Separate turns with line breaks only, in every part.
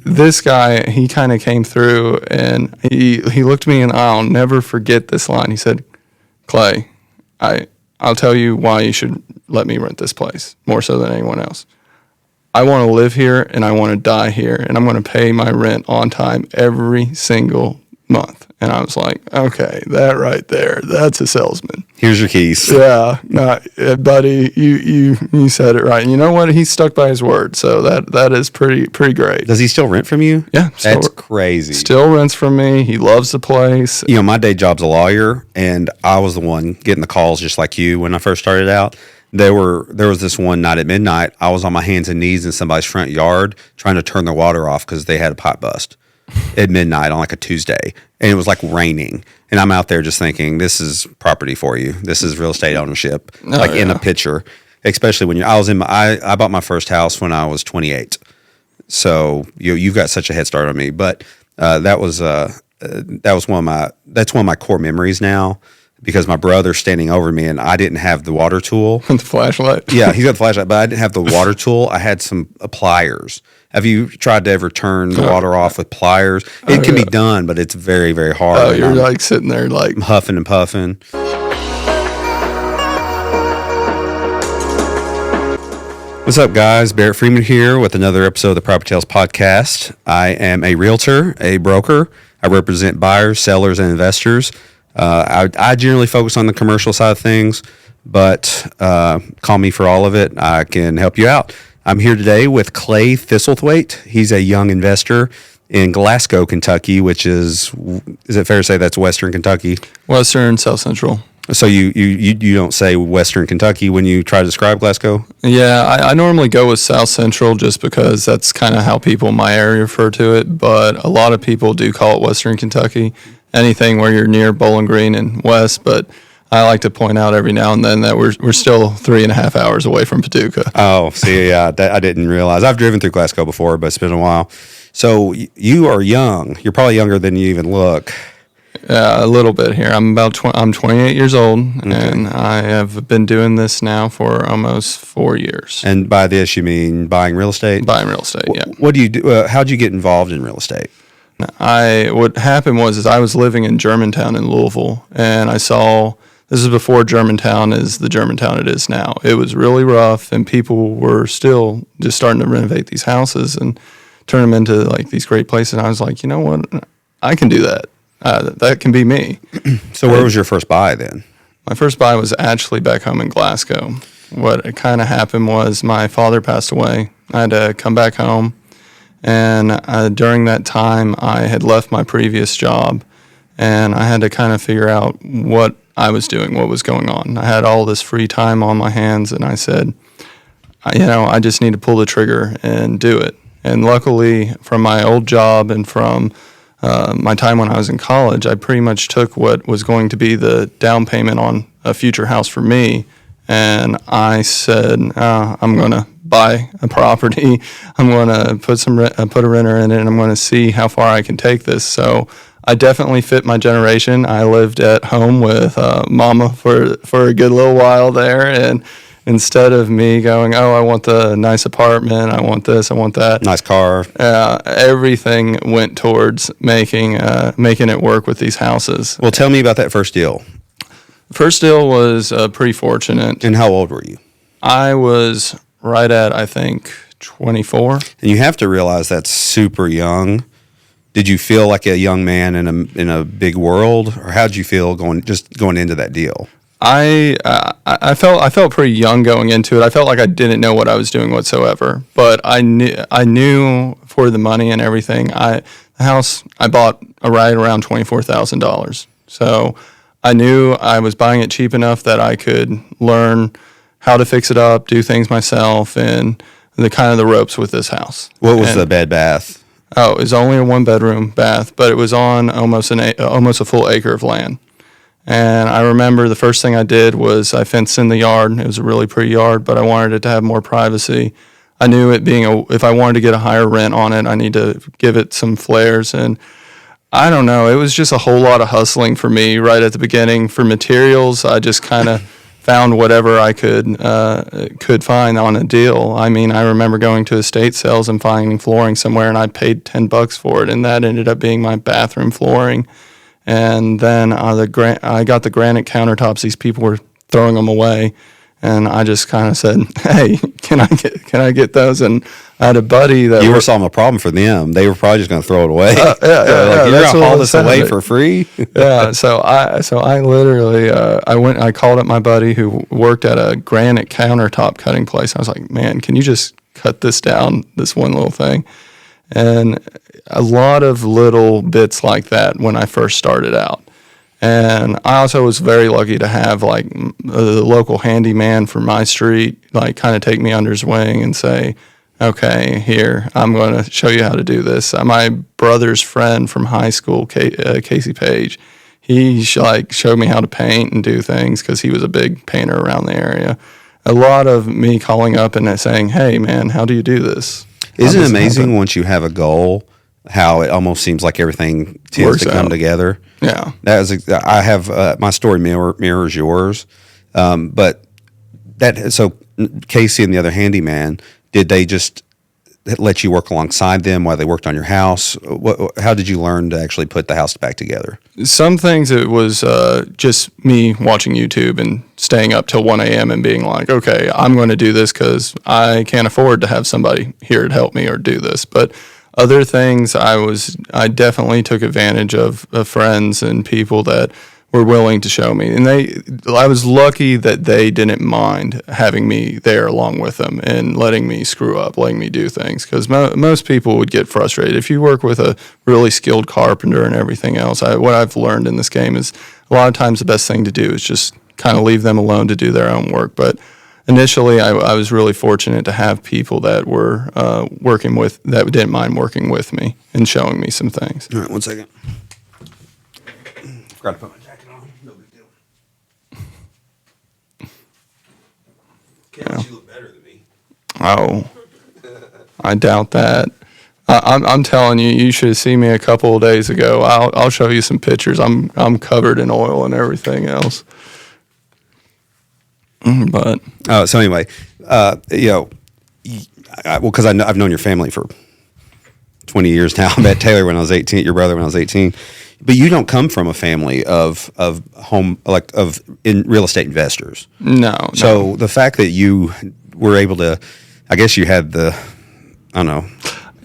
this guy, he kind of came through, and he looked me in the eye. I'll never forget this line. He said, "Clay, I'll tell you why you should let me rent this place more so than anyone else. I want to live here and I want to die here, and I'm going to pay my rent on time every single month." And I was like, okay, that right there, that's a salesman.
Here's your keys.
Yeah, no, buddy, you said it right. And you know what? He stuck by his word, so that is pretty great.
Does he still rent from you?
Yeah,
that's crazy.
Still rents from me. He loves the place.
You know, my day job's a lawyer, and I was the one getting the calls just like you when I first started out. There was this one night at midnight, I was on my hands and knees in somebody's front yard trying to turn their water off because they had a pipe bust at midnight on like a Tuesday, and it was like raining, and I'm out there just thinking, this is property for you. This is real estate ownership, in a picture. Especially when I bought my first house when I was 28, so you've got such a head start on me. But that's one of my core memories now, because my brother's standing over me and I didn't have the water tool.
The flashlight.
Yeah, he's got the flashlight, but I didn't have the water tool. I had some pliers. Have you tried to ever turn the water off with pliers? It can be done, but it's very, very hard.
Oh, you're like sitting there like
huffing and puffing. What's up, guys? Barrett Freeman here with another episode of the PropertyTales podcast. I am a realtor, a broker. I represent buyers, sellers, and investors. I generally focus on the commercial side of things, but call me for all of it. I can help you out. I'm here today with Clay Thistlethwaite. He's a young investor in Glasgow, Kentucky, which is it fair to say that's Western Kentucky?
Western, South Central.
So you don't say Western Kentucky when you try to describe Glasgow?
Yeah, I normally go with South Central just because that's kind of how people in my area refer to it, but a lot of people do call it Western Kentucky. Anything where you're near Bowling Green and West, but I like to point out every now and then that we're still 3.5 hours away from Paducah.
Oh, see, yeah, I didn't realize. I've driven through Glasgow before, but it's been a while. So you are young. You're probably younger than you even look.
Yeah, a little bit here. I'm 28 years old, and I have been doing this now for almost 4 years.
And by this, you mean buying real estate?
Buying real estate, yeah.
What do you do? How'd you get involved in real estate?
What happened was I was living in Germantown in Louisville, and I saw, this is before Germantown is the Germantown it is now. It was really rough, and people were still just starting to renovate these houses and turn them into like these great places. And I was like, you know what? I can do that. That can be me.
So where was your first buy then?
My first buy was actually back home in Glasgow. What kind of happened was my father passed away. I had to come back home. And during that time, I had left my previous job, and I had to kind of figure out what I was doing, what was going on. I had all this free time on my hands, and I said, I just need to pull the trigger and do it. And luckily, from my old job and from my time when I was in college, I pretty much took what was going to be the down payment on a future house for me, and I said, I'm going to buy a property. I'm going to put a renter in it, and I'm going to see how far I can take this. So I definitely fit my generation. I lived at home with Mama for a good little while there, and instead of me going, I want the nice apartment, I want this, I want that.
Nice car.
Everything went towards making it work with these houses.
Well, tell me about that first deal.
First deal was pretty fortunate.
And how old were you?
I was right at, I think, 24.
And you have to realize that's super young. Did you feel like a young man in a big world, or how'd you feel going into that deal?
I felt pretty young going into it. I felt like I didn't know what I was doing whatsoever. But I knew for the money and everything. The house I bought right around $24,000. So I knew I was buying it cheap enough that I could learn how to fix it up, do things myself, and the ropes with this house.
What was the bed bath?
Oh, it was only a 1-bedroom bath, but it was on almost a full acre of land. And I remember the first thing I did was I fenced in the yard. It was a really pretty yard, but I wanted it to have more privacy. I knew it being if I wanted to get a higher rent on it, I need to give it some flares. And I don't know, it was just a whole lot of hustling for me right at the beginning. For materials, I just kind of found whatever I could find on a deal. I mean, I remember going to estate sales and finding flooring somewhere, and I paid $10 for it, and that ended up being my bathroom flooring. And then I got the granite countertops. These people were throwing them away, and I just kind of said, "Hey, can I get those?" And I had a buddy that
You were solving a problem for them. They were probably just going to throw it away.
Yeah,
You're going to haul this away for free.
Yeah, so I literally I called up my buddy who worked at a granite countertop cutting place. I was like, "Man, can you just cut this down, this one little thing?" And a lot of little bits like that when I first started out. And I also was very lucky to have like the local handyman for my street, like kind of take me under his wing and say, "Okay, here, I'm going to show you how to do this." My brother's friend from high school, Casey Page, he showed me how to paint and do things because he was a big painter around the area. A lot of me calling up and saying, "Hey, man, how do you do this?"
Isn't it amazing once you have a goal, how it almost seems like everything tends
Works
to come
out.
together?
Yeah.
I have my story mirrors yours, but so Casey and the other handyman, did they just let you work alongside them while they worked on your house? How did you learn to actually put the house back together?
Some things it was just me watching YouTube and staying up till 1 a.m. and being like, okay, I'm going to do this because I can't afford to have somebody here to help me or do this. But other things, I definitely took advantage of friends and people that were willing to show me. And I was lucky that they didn't mind having me there along with them and letting me screw up, letting me do things. Because most people would get frustrated. If you work with a really skilled carpenter and everything else, what I've learned in this game is a lot of times the best thing to do is just kind of leave them alone to do their own work. But initially, I was really fortunate to have people that were that didn't mind working with me and showing me some things.
All right, 1 second. Forgot to put my jacket on. No big deal. You look better than me.
Oh, I doubt that. I'm telling you, you should have seen me a couple of days ago. I'll show you some pictures. I'm covered in oil and everything else. But
So anyway, because I've known your family for 20 years now. I met Taylor when I was 18, your brother when I was 18. But you don't come from a family of in real estate investors.
No.
So the fact that you were able to, I guess you had I don't know.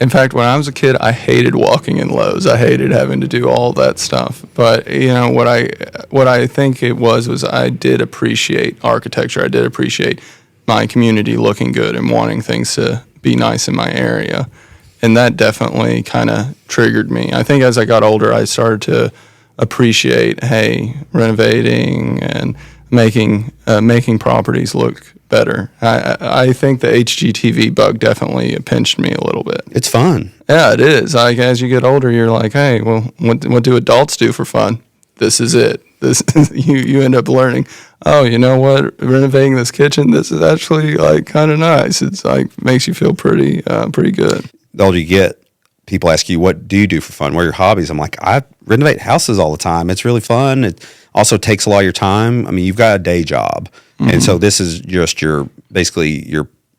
In fact, when I was a kid, I hated walking in Lowe's. I hated having to do all that stuff. But what I think it was I did appreciate architecture. I did appreciate my community looking good and wanting things to be nice in my area. And that definitely kind of triggered me. I think as I got older, I started to appreciate, renovating and making properties look better. I think the HGTV bug definitely pinched me a little bit.
It's fun.
Yeah, it is. Like as you get older, you're like, hey, well, what do adults do for fun? This is it. You end up learning. Oh, you know what? Renovating this kitchen, this is actually like kind of nice. It's like makes you feel pretty good.
The older you get, people ask you, what do you do for fun? What are your hobbies? I'm like, I renovate houses all the time. It's really fun. It also takes a lot of your time. I mean, you've got a day job. Mm-hmm. And so this is just you're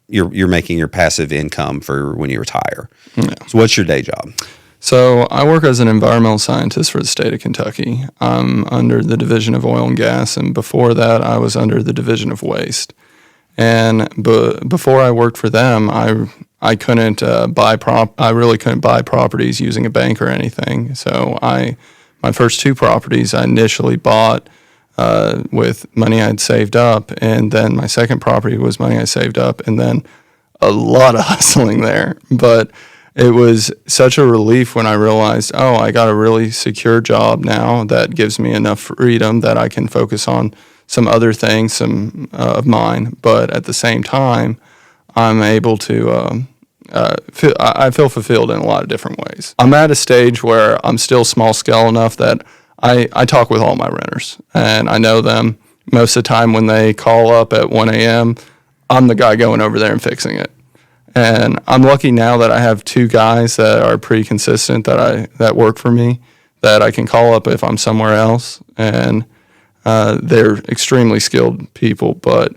making your passive income for when you retire. Yeah. So what's your day job?
So I work as an environmental scientist for the state of Kentucky. I'm under the Division of Oil and Gas. And before that, I was under the Division of Waste. And before I worked for them, I couldn't I really couldn't buy properties using a bank or anything. So my first two properties I initially bought with money I'd saved up, and then my second property was money I saved up, and then a lot of hustling there. But it was such a relief when I realized, I got a really secure job now that gives me enough freedom that I can focus on some other things, of mine, but at the same time, I'm able to I feel fulfilled in a lot of different ways. I'm at a stage where I'm still small scale enough that I talk with all my renters, and I know them. Most of the time when they call up at 1 a.m., I'm the guy going over there and fixing it. And I'm lucky now that I have two guys that are pretty consistent that work for me, that I can call up if I'm somewhere else. And They're extremely skilled people, but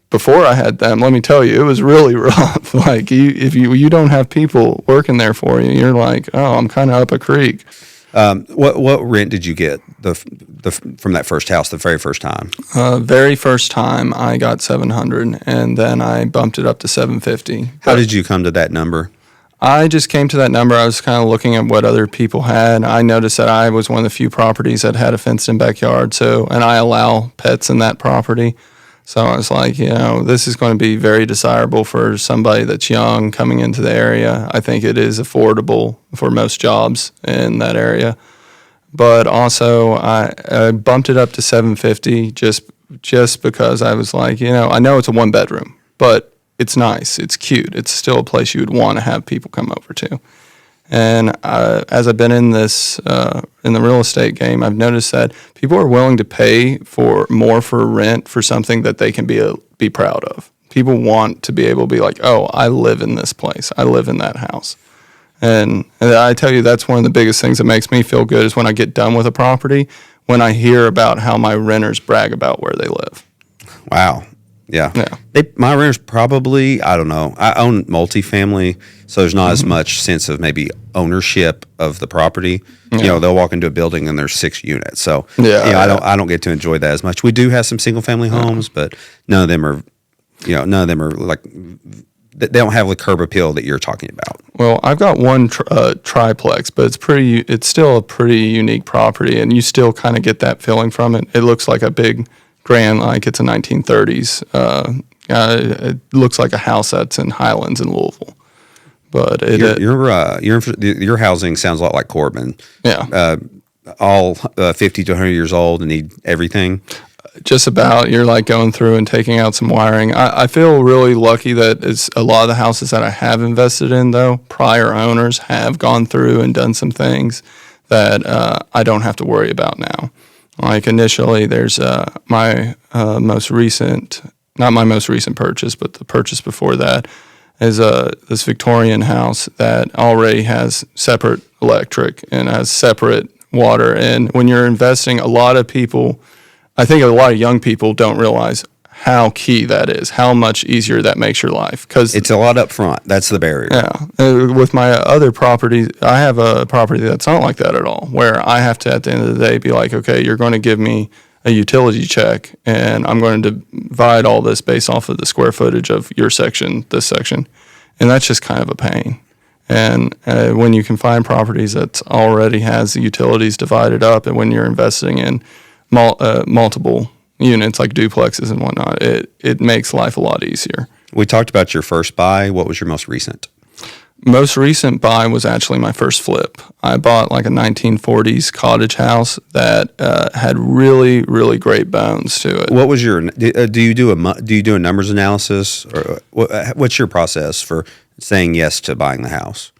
before I had them, let me tell you, it was really rough. Like if you don't have people working there for you, you're like, oh, I'm kind of up a creek.
What rent did you get from that first house the very first time?
Very first time I got 700, and then I bumped it up to 750.
How did you come to that number?
I just came to that number. I was kind of looking at what other people had. I noticed that I was one of the few properties that had a fenced-in backyard, and I allow pets in that property. So I was like, this is going to be very desirable for somebody that's young coming into the area. I think it is affordable for most jobs in that area. But also, I bumped it up to 750 just because I was like, I know it's a one-bedroom, but it's nice, it's cute, it's still a place you would want to have people come over to. And as I've been in this in the real estate game, I've noticed that people are willing to pay more for rent for something that they can be proud of. People want to be able to be like, oh, I live in this place, I live in that house. And I tell you, that's one of the biggest things that makes me feel good is when I get done with a property, when I hear about how my renters brag about where they live.
Wow. Yeah. My renters probably, I don't know. I own multifamily, so there's not as much sense of maybe ownership of the property.
Yeah.
They'll walk into a building and there's 6 units. So I don't get to enjoy that as much. We do have some single family homes, but none of them are like, they don't have the curb appeal that you're talking about.
Well, I've got one triplex, but it's still a pretty unique property, and you still kind of get that feeling from it. It looks like a big grand, like it's a 1930s. It looks like a house that's in Highlands in Louisville. But your housing sounds a lot like Corbin. Yeah.
All 50 to 100 years old and need everything.
Just about. You're like going through and taking out some wiring. I feel really lucky that it's a lot of the houses that I have invested in, though, prior owners have gone through and done some things that I don't have to worry about now. Like initially, there's my most recent, not my most recent purchase, but the purchase before that is this Victorian house that already has separate electric and has separate water. And when you're investing, I think a lot of young people don't realize how key that is, how much easier that makes your life. Because
it's a lot up front. That's the barrier.
Yeah. With my other properties, I have a property that's not like that at all, where I have to, at the end of the day, be like, okay, you're going to give me a utility check, and I'm going to divide all this based off of the square footage of your section, this section. And that's just kind of a pain. And when you can find properties that already has the utilities divided up, and when you're investing in multiple units like duplexes and whatnot, it makes life a lot easier.
We talked about your first buy. What was your most recent?
Most recent buy was actually my first flip. I bought like a 1940s cottage house that had really, really great bones to it.
What was your? Do you do a numbers analysis, or what's your process for saying yes to buying the house?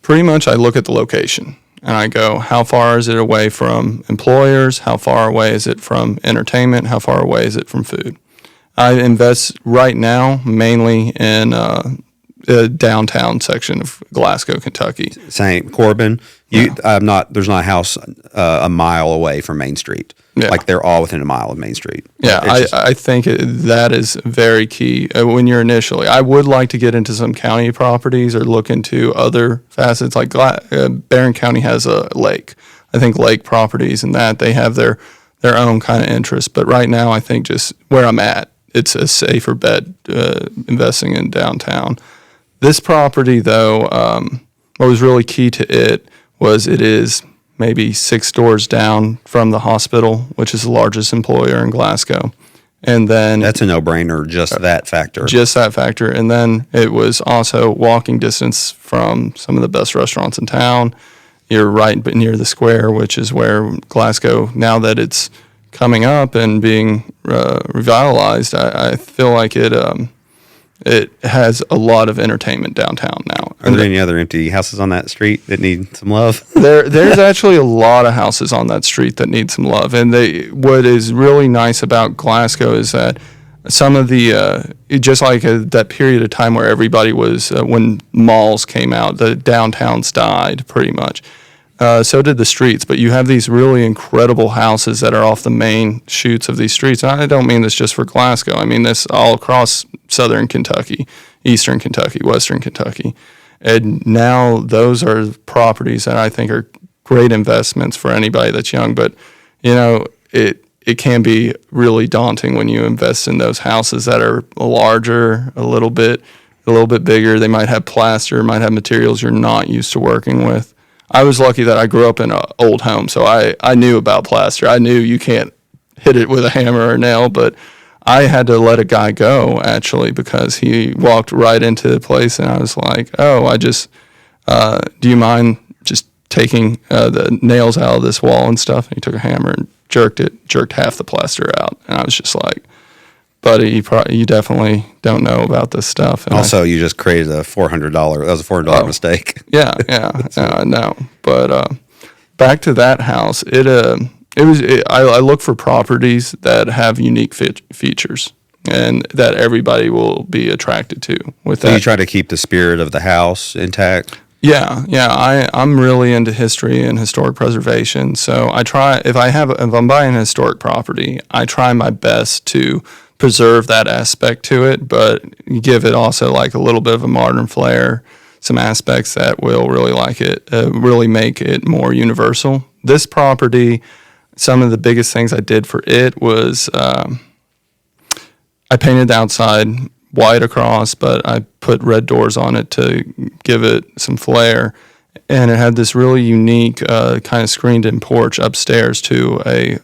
Pretty much, I look at the location. And I go, how far is it away from employers? How far away is it from entertainment? How far away is it from food? I invest right now mainly in the downtown section of Glasgow, Kentucky.
Same. Corbin, there's not a house a mile away from Main Street. Yeah. Like they're all within a mile of Main Street.
Yeah, I think that is very key when you're initially. I would like to get into some county properties or look into other facets. Like Barron County has a lake. I think lake properties and that they have their own kind of interest. But right now, I think just where I'm at, it's a safer bet investing in downtown. This property, though, what was really key to it was it is maybe 6 doors down from the hospital, which is the largest employer in Glasgow. And then
that's a no-brainer, just that factor.
Just that factor. And then it was also walking distance from some of the best restaurants in town. You're right near the square, which is where Glasgow, now that it's coming up and being revitalized, I feel like it has a lot of entertainment downtown now.
Are there any other empty houses on that street that need some love?
There's actually a lot of houses on that street that need some love. And what is really nice about Glasgow is that some of the, just like that period of time where everybody was, when malls came out, the downtowns died pretty much. So did the streets, but you have these really incredible houses that are off the main chutes of these streets. And I don't mean this just for Glasgow. I mean this all across southern Kentucky, eastern Kentucky, western Kentucky. And now those are properties that I think are great investments for anybody that's young. But, it can be really daunting when you invest in those houses that are larger, a little bit bigger. They might have plaster, might have materials you're not used to working with. I was lucky that I grew up in an old home, so I knew about plaster. I knew you can't hit it with a hammer or a nail, but I had to let a guy go, actually, because he walked right into the place, and I was like, do you mind just taking the nails out of this wall and stuff? And he took a hammer and jerked half the plaster out. And I was just like, buddy, you definitely don't know about this stuff. And
also, you just created a $400. That was a $400 mistake.
Yeah, I know. But back to that house, I look for properties that have unique features and that everybody will be attracted to. So
you try to keep the spirit of the house intact?
Yeah. I'm really into history and historic preservation. So I try, if I'm buying a historic property, I try my best to preserve that aspect to it, but give it also like a little bit of a modern flair, some aspects that will really really make it more universal. This property, some of the biggest things I did for it was I painted the outside white across, but I put red doors on it to give it some flair. And it had this really unique kind of screened-in porch upstairs to a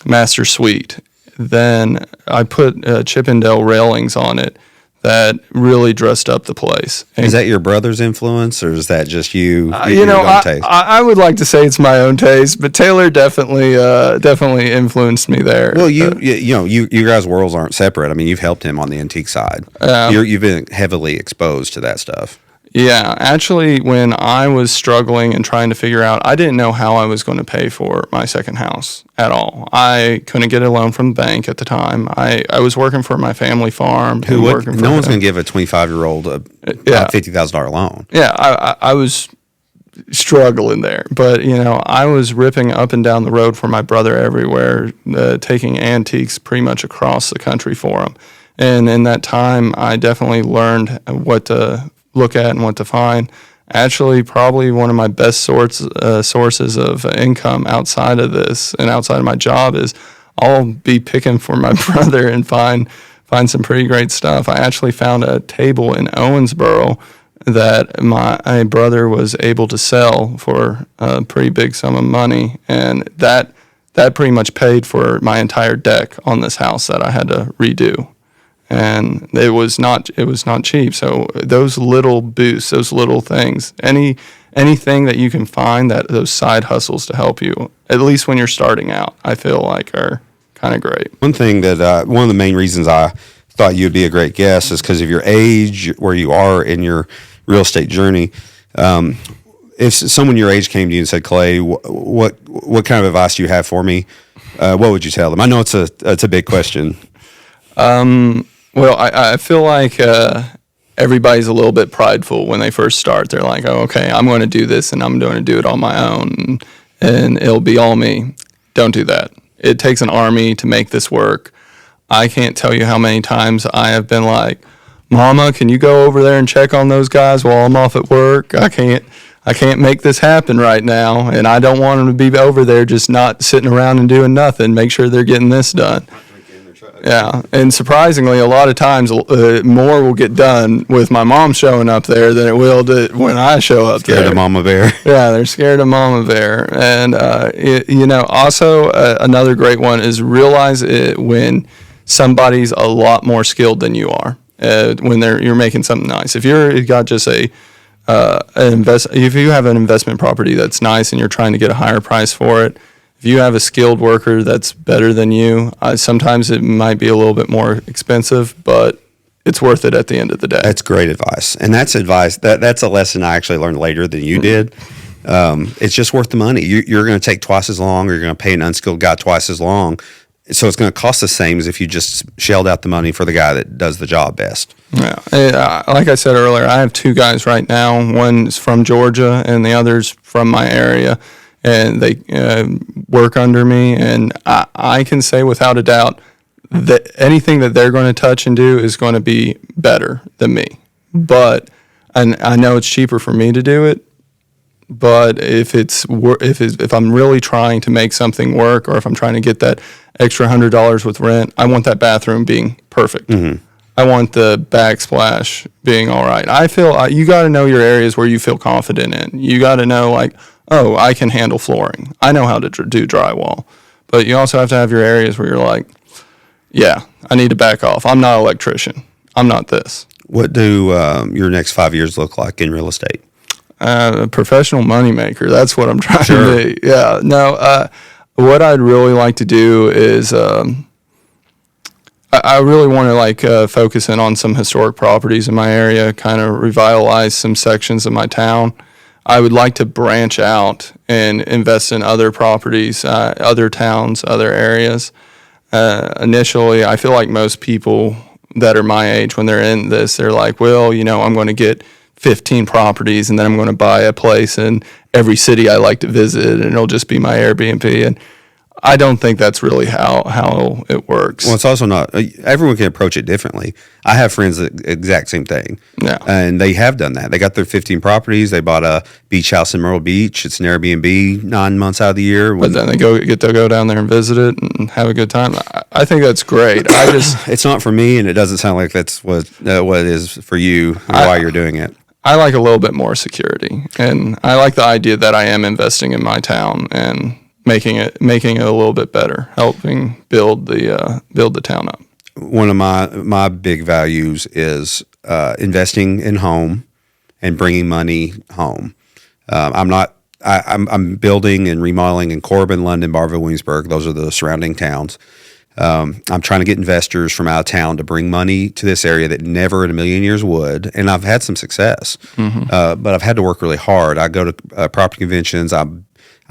master suite. Then I put Chippendale railings on it that really dressed up the place. And
is that your brother's influence, or is that just you?
I would like to say it's my own taste, but Taylor definitely influenced me there.
Well, you guys' worlds aren't separate. I mean, you've helped him on the antique side. You've been heavily exposed to that stuff.
Yeah, actually, when I was struggling and trying to figure out, I didn't know how I was going to pay for my second house at all. I couldn't get a loan from the bank at the time. I was working for my family farm.
No one's going to give a 25-year-old a $50,000 loan.
Yeah, I was struggling there. But, I was ripping up and down the road for my brother everywhere, taking antiques pretty much across the country for him. And in that time, I definitely learned what to look at and what to find. Actually, probably one of my best sources of income outside of this and outside of my job is I'll be picking for my brother and find some pretty great stuff. I actually found a table in Owensboro that my brother was able to sell for a pretty big sum of money, and that pretty much paid for my entire deck on this house that I had to redo. And it was not cheap. So those little boosts, those little things, anything that you can find, that those side hustles to help you, at least when you're starting out, I feel like are kind of great.
One thing that one of the main reasons I thought you'd be a great guest is because of your age, where you are in your real estate journey. If someone your age came to you and said, "Clay, what kind of advice do you have for me?" What would you tell them? I know it's a big question.
Well, I feel like everybody's a little bit prideful when they first start. They're like, "Oh, okay, I'm going to do this, and I'm going to do it on my own, and it'll be all me." Don't do that. It takes an army to make this work. I can't tell you how many times I have been like, "Mama, can you go over there and check on those guys while I'm off at work? I can't make this happen right now, and I don't want them to be over there just not sitting around and doing nothing. Make sure they're getting this done." Yeah, and surprisingly, a lot of times more will get done with my mom showing up there than it will when I show up there.
Scared of Mama Bear.
Yeah, they're scared of Mama Bear. And, also another great one is realize it when somebody's a lot more skilled than you are, when you're making something nice. If you've got just if you have an investment property that's nice and you're trying to get a higher price for it, if you have a skilled worker that's better than you, sometimes it might be a little bit more expensive, but it's worth it at the end of the day.
That's great advice. And that's advice. That's a lesson I actually learned later than you did. It's just worth the money. You're going to take twice as long, or you're going to pay an unskilled guy twice as long. So it's going to cost the same as if you just shelled out the money for the guy that does the job best.
Yeah. Like I said earlier, I have two guys right now. One's from Georgia and the other's from my area. And they work under me. And I can say without a doubt that anything that they're going to touch and do is going to be better than me. But and I know it's cheaper for me to do it. But if I'm really trying to make something work, or if I'm trying to get that extra $100 with rent, I want that bathroom being perfect. Mm-hmm. I want the backsplash being all right. I feel you got to know your areas where you feel confident in. You got to know, like, oh, I can handle flooring. I know how to do drywall. But you also have to have your areas where you're like, yeah, I need to back off. I'm not an electrician. I'm not this.
What do your next 5 years look like in real estate?
A professional moneymaker. That's what I'm trying to be. Yeah. No, what I'd really like to do is I really want to focus in on some historic properties in my area, kind of revitalize some sections of my town. I would like to branch out and invest in other properties, other towns, other areas. Initially, I feel like most people that are my age, when they're in this, they're like, well, I'm going to get 15 properties and then I'm going to buy a place in every city I like to visit and it'll just be my Airbnb. And I don't think that's really how it works.
Well, it's also not, everyone can approach it differently. I have friends that exact same thing.
Yeah.
And they have done that. They got their 15 properties. They bought a beach house in Myrtle Beach. It's an Airbnb 9 months out of the year.
But then they get to go down there and visit it and have a good time. I think that's great.
It's not for me, and it doesn't sound like that's what it is for you and why you're doing it.
I like a little bit more security, and I like the idea that I am investing in my town and making it a little bit better, helping build the town up.
One of my big values is investing in home and bringing money home. I'm building and remodeling in Corbin, London, Barville, Williamsburg. Those are the surrounding towns. I'm trying to get investors from out of town to bring money to this area that never in a million years would, and I've had some success. Mm-hmm. But I've had to work really hard. I go to property conventions.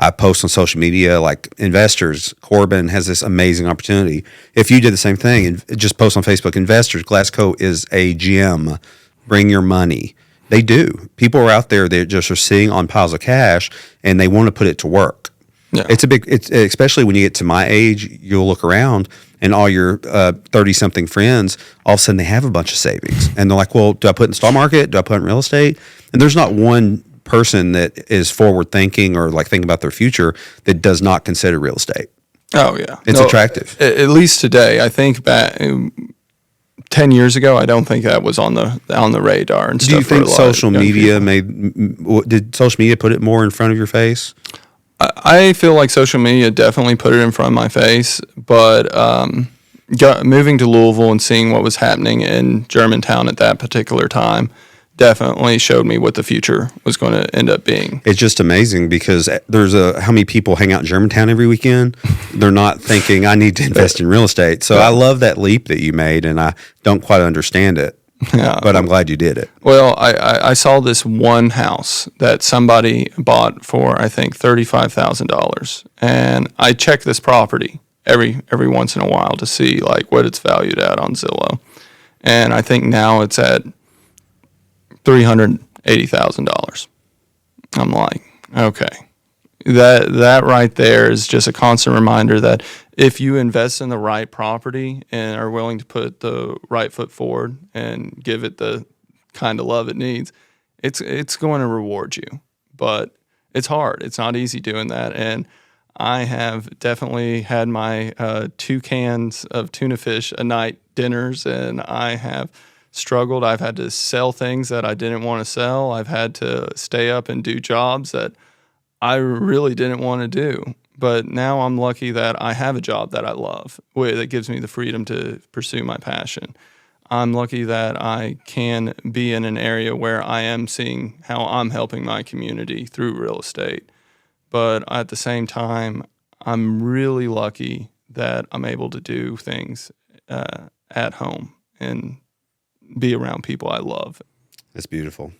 I post on social media like, investors, Corbin has this amazing opportunity. If you did the same thing and just post on Facebook, investors, Glasgow is a gem. Bring your money. They do. People are out there that just are sitting on piles of cash and they want to put it to work. Yeah. It's especially when you get to my age, you'll look around and all your 30-something friends, all of a sudden they have a bunch of savings. And they're like, well, do I put in the stock market? Do I put in real estate? And there's not one person that is forward thinking or like thinking about their future that does not consider real estate.
Oh, yeah.
It's attractive.
At least today. I think back 10 years ago, I don't think that was on the radar and stuff.
Do you think social media did social media put it more in front of your face?
I feel like social media definitely put it in front of my face, but moving to Louisville and seeing what was happening in Germantown at that particular time definitely showed me what the future was going to end up being.
It's just amazing because there's how many people hang out in Germantown every weekend. They're not thinking, I need to invest in real estate. So I love that leap that you made, and I don't quite understand it. Yeah. But I'm glad you did it.
Well, I saw this one house that somebody bought for, I think, $35,000. And I check this property every once in a while to see like what it's valued at on Zillow. And I think now it's at $380,000. I'm like, okay. That right there is just a constant reminder that if you invest in the right property and are willing to put the right foot forward and give it the kind of love it needs, it's going to reward you. But it's hard. It's not easy doing that. And I have definitely had my 2 cans of tuna fish a night dinners, and I have struggled. I've had to sell things that I didn't want to sell. I've had to stay up and do jobs that I really didn't want to do. But now I'm lucky that I have a job that I love, that gives me the freedom to pursue my passion. I'm lucky that I can be in an area where I am seeing how I'm helping my community through real estate. But at the same time, I'm really lucky that I'm able to do things at home and be around people I love.
That's beautiful.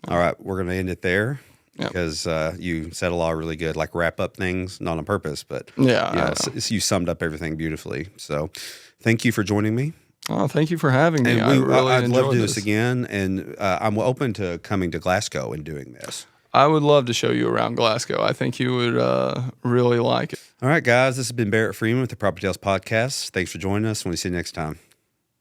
All right, we're going to end it there. because you said a lot of really good, like wrap up things, not on purpose, but
Yeah,
you summed up everything beautifully. So thank you for joining me.
Oh, thank you for having me.
And
I really
I'd love to
enjoyed
do this again, and I'm open to coming to Glasgow and doing this.
I would love to show you around Glasgow. I think you would really like it.
All right, guys, this has been Barrett Freeman with the PropertyTales podcast. Thanks for joining us, and we'll see you next time.